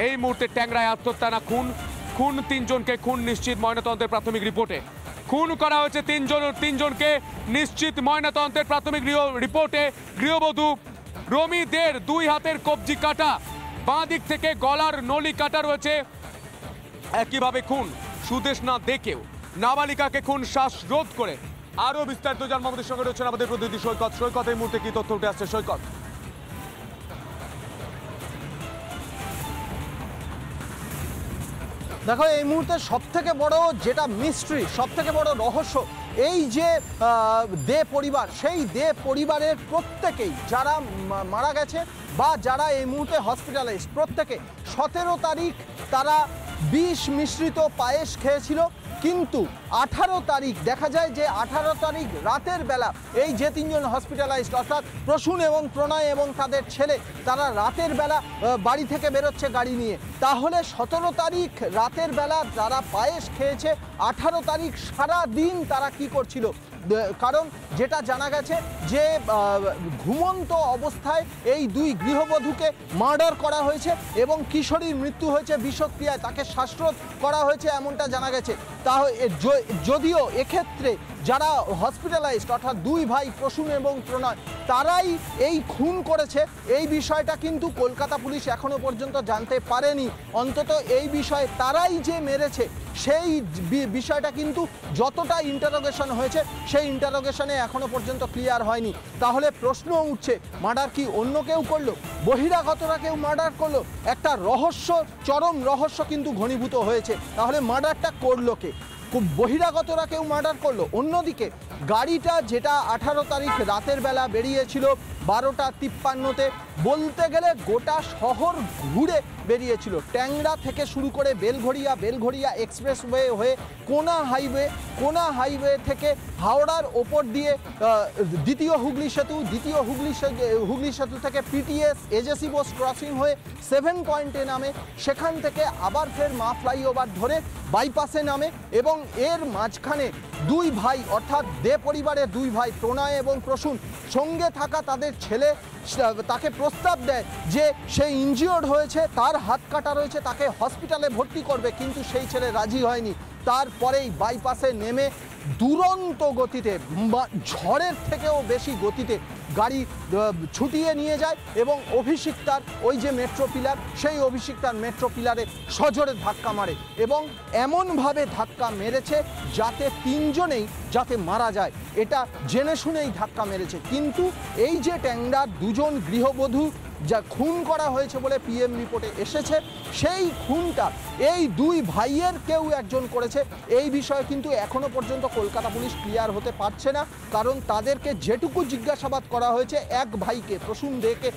এই মুহূর্তে ট্যাংরায় আত্মহত্যা না খুন? খুন তিনজনকে, খুন নিশ্চিত ময়নাতদন্তের প্রাথমিক রিপোর্টে। খুন করা হয়েছে তিনজনকে নিশ্চিত ময়নাতদন্তের প্রাথমিক রিপোর্টে। গৃহবধূ রমি দের 2 হাতের কবজি কাটা, বাঁ দিক থেকে গলার নলি কাটা রয়েছে। একইভাবে খুন সুদেশ না দেখেও নাবালিকাকে খুন শ্বাসরোধ করে। আরো বিস্তারিত জানবো, আমাদের সঙ্গে রয়েছেন আমাদের প্রতিনিধি সৈকত। সৈকত, এই মুহূর্তে কি তথ্য উঠে আসছে সৈকত? দেখো, এই মুহূর্তে সবথেকে বড় যেটা মিস্ট্রি, সবথেকে বড় রহস্য, এই যে দে পরিবার, সেই দে পরিবারের প্রত্যেকেই যারা মারা গেছে বা যারা এই মুহূর্তে হসপিটালাইজড, প্রত্যেকে 17 তারিখ তারা বিষ মিশ্রিত পায়েস খেয়েছিল। কিন্তু 18 তারিখ দেখা যায় যে 18 তারিখ রাতের বেলা এই যে 3 জন হসপিটালাইজড, অর্থাৎ প্রসূন এবং প্রণয় এবং তাদের ছেলে, তারা রাতের বেলা বাড়ি থেকে বেরোচ্ছে গাড়ি নিয়ে। তাহলে 17 তারিখ রাতের বেলা যারা পায়েস খেয়েছে, 18 তারিখ সারা দিন তারা কি করছিল? কারণ যেটা জানা গেছে যে ঘুমন্ত অবস্থায় এই 2 গৃহবধূকে মার্ডার করা হয়েছে এবং কিশোরীর মৃত্যু হয়েছে বিষক্রিয়ায়, তাকে শ্বাসরোধ করা হয়েছে এমনটা জানা গেছে। যদিও এক্ষেত্রে যারা হসপিটালাইজড, অর্থাৎ 2 ভাই প্রসূন এবং প্রণয়, তারাই এই খুন করেছে, এই বিষয়টা কিন্তু কলকাতা পুলিশ এখনো পর্যন্ত জানতে পারেনি। অন্তত এই বিষয়ে তারাই যে মেরেছে সেই বিষয়টা কিন্তু যতটা ইন্টারোগেশন হয়েছে সেই ইন্টারোগেশনে এখনো পর্যন্ত ক্লিয়ার হয়নি। তাহলে প্রশ্ন উঠছে, মার্ডার কি অন্য কেউ করলো? বহিরাগতরা কেউ মার্ডার করলো? একটা রহস্য, চরম রহস্য কিন্তু ঘনীভূত হয়েছে। তাহলে মার্ডারটা করলো কে? বহিরাগতরা কেউ মার্ডার করলো? অন্যদিকে গাড়িটা যেটা 18 তারিখ রাতের বেলা বেরিয়েছিল 12:53-তে, বলতে গেলে গোটা শহর ঘুরে বেরিয়েছিল। ট্যাংরা থেকে শুরু করে বেলঘড়িয়া এক্সপ্রেসওয়ে হয়ে কোনা হাইওয়ে থেকে হাওড়ার ওপর দিয়ে দ্বিতীয় হুগলি সেতু থেকে পিটিএস এজেসি বোস ক্রসিং হয়ে 7 পয়েন্টে নামে, সেখান থেকে আবার ফের মা ফ্লাইওভার ধরে বাইপাসে নামে এবং এর মাঝখানে 2 ভাই, অর্থাৎ দে পরিবারের 2 ভাই প্রণয় এবং প্রসূন, সঙ্গে থাকা তাদের ছেলে তাকে প্রস্তাব দেয় যে সে ইনজিওর্ড হয়েছে, তার হাত কাটা রয়েছে, তাকে হসপিটালে ভর্তি করবে, কিন্তু সেই ছেলে রাজি হয়নি। তারপরেই বাইপাসে নেমে দুরন্ত গতিতে, ঝড়ের থেকেও বেশি গতিতে গাড়ি ছুটিয়ে নিয়ে যায় এবং অভিষিক্তার ওই যে মেট্রো পিলার, সেই অভিষিক্তার মেট্রো পিলারে সজোরে ধাক্কা মারে এবং এমনভাবে ধাক্কা মেরেছে যাতে 3 জনেই যাতে মারা যায়, এটা জেনে শুনেই ধাক্কা মেরেছে। কিন্তু এই যে ট্যাংরার 2 জন গৃহবধূ যা খুন করা হয়েছে বলে পিএম রিপোর্টে এসেছে, সেই খুনটা এই 2 ভাইয়ের কেউ একজন করেছে। এই বিষয়ে কিন্তু এখনো পর্যন্ত কলকাতা পুলিশ ক্লিয়ার হতে পারছে না, কারণ তাদেরকে যেটুকু জিজ্ঞাসাবাদ করা হয়েছে, এক ভাইকে, প্রসূন দেকে।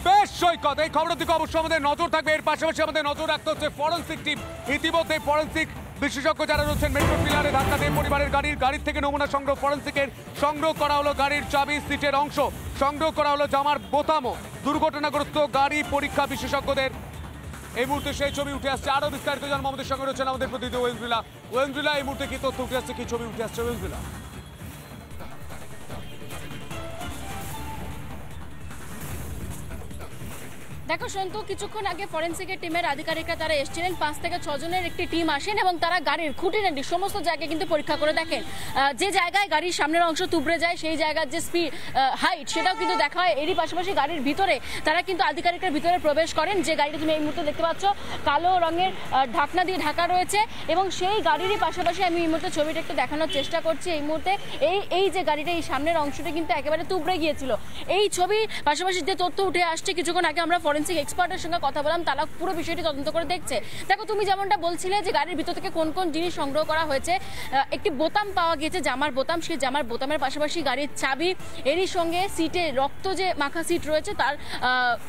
বেশ সৈকত, এই খবরের দিকে অবশ্যই আমাদের নজর থাকবে। এর পাশাপাশি আমাদের নজর রাখতে হচ্ছে ফরেন্সিক টিম। ইতিমধ্যে ফরেন্সিক বিশেষজ্ঞ যারা রয়েছেন মেট্রো পিলারে ধাক্কা দিয়ে পরিবারের গাড়ির থেকে নমুনা সংগ্রহ, ফরেন্সিকের সংগ্রহ করা হলো গাড়ির চাবি, সিটের অংশ সংগ্রহ করা হলো, জামার বোতামও। দুর্ঘটনাগ্রস্ত গাড়ি পরীক্ষা বিশেষজ্ঞদের। এই মুহূর্তে সেই ছবি উঠে আসছে। আরো বিস্তারিত জানবো, আমাদের সঙ্গে রয়েছেন আমাদের প্রতিনিধি ওয়েন্দ্রিলা। এই মুহূর্তে কি তথ্য উঠে আসছে, কি ছবি উঠে আসছে ওয়েন্দ্রিলা? দেখো সন্তু, কিছুক্ষণ আগে ফরেন্সিকের টিমের আধিকারিকরা তারা এসেছিলেন, 5 থেকে 6 জনের একটি টিম আসেন এবং তারা গাড়ির খুঁটিনাটি সমস্ত জায়গায় কিন্তু পরীক্ষা করে দেখেন। যে জায়গায় গাড়ির সামনের অংশ তুবড়ে যায় সেই জায়গার যে স্পিড হাইট সেটাও কিন্তু দেখা হয়। এরই পাশাপাশি গাড়ির ভিতরে তারা কিন্তু আধিকারিকরা ভিতরে প্রবেশ করেন। যে গাড়িটি তুমি এই মুহূর্তে দেখতে পাচ্ছ কালো রঙের ঢাকনা দিয়ে ঢাকা রয়েছে এবং সেই গাড়িরই পাশাপাশি আমি এই মুহূর্তে ছবিটা একটু দেখানোর চেষ্টা করছি। এই মুহূর্তে এই যে গাড়িটা, এই সামনের অংশটা কিন্তু একেবারে তুবড়ে গিয়েছিল। এই ছবির পাশাপাশি যে তথ্য উঠে আসছে, কিছুক্ষণ আগে আমরা ফরেন্সিক এক্সপার্টের সঙ্গে কথা বললাম, তারা পুরো বিষয়টি তদন্ত করে দেখছে। দেখো, তুমি যেমনটা বলছিলে যে গাড়ির ভিতর থেকে কোন কোন জিনিস সংগ্রহ করা হয়েছে, একটি বোতাম পাওয়া গেছে, জামার বোতাম। সেই জামার বোতামের পাশাপাশি গাড়ির চাবি, এরই সঙ্গে সিটে রক্ত যে মাখা সিট রয়েছে তার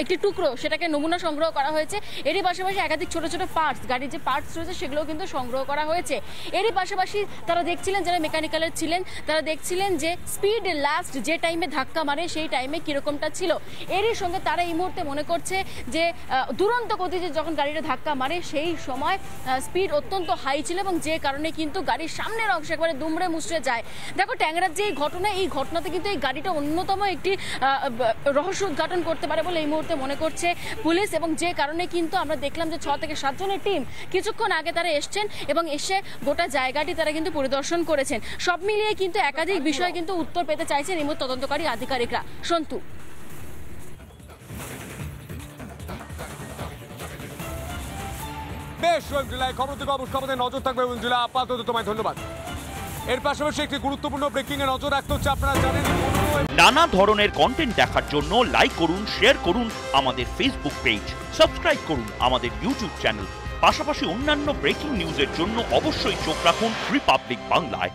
একটি টুকরো, সেটাকে নমুনা সংগ্রহ করা হয়েছে। এরই পাশাপাশি একাধিক ছোট ছোট পার্টস, গাড়ির যে পার্টস রয়েছে সেগুলো কিন্তু সংগ্রহ করা হয়েছে। এরই পাশাপাশি তারা দেখছিলেন, যারা মেকানিক্যালের ছিলেন তারা দেখছিলেন যে স্পিড লাস্ট যে টাইমে ধাক্কা মারে সেই টাইমে কিরকমটা ছিল। এরই সঙ্গে তারা এই মুহূর্তে মনে করছে যে দুরন্ত গতিতে যখন গাড়িটা ধাক্কা মারে সেই সময় স্পিড অত্যন্ত হাই ছিল এবং যে কারণে কিন্তু গাড়ির সামনের অংশ একবারে দুমড়ে মুচড়ে যায়। দেখো ট্যাংরার যে এই ঘটনাতে কিন্তু এই গাড়িটা অন্যতম একটি রহস্য উদ্ঘাটন করতে পারে বলে এই মুহূর্তে মনে করছে পুলিশ, এবং যে কারণে কিন্তু আমরা দেখলাম যে 6 থেকে 7 জনের টিম কিছুক্ষণ আগে তারা এসছেন এবং এসে গোটা জায়গাটি তারা কিন্তু পরিদর্শন করেছেন। সব মিলিয়ে কিন্তু একাধিক বিষয় কিন্তু উত্তর পেতে চাইছেন এই মুহূর্তে তদন্তকারী আধিকারিকরা। সন্তু। বেশ রঞ্জিলা, এই খবর থেকে অবশ্যই আমাদের নজর থাকবে রঞ্জিলা, আপাতত তোমায় ধন্যবাদ। এর পাশাপাশি একটি গুরুত্বপূর্ণ ব্রেকিং এ নজর রাখতে হচ্ছে, আপনারা জানেন নানা ধরনের কন্টেন্ট দেখার জন্য লাইক করুন, শেয়ার করুন আমাদের ফেসবুক পেজ, সাবস্ক্রাইব করুন আমাদের ইউটিউব চ্যানেল। পাশাপাশি অন্যান্য ব্রেকিং নিউজের জন্য অবশ্যই চোখ রাখুন রিপাবলিক বাংলায়।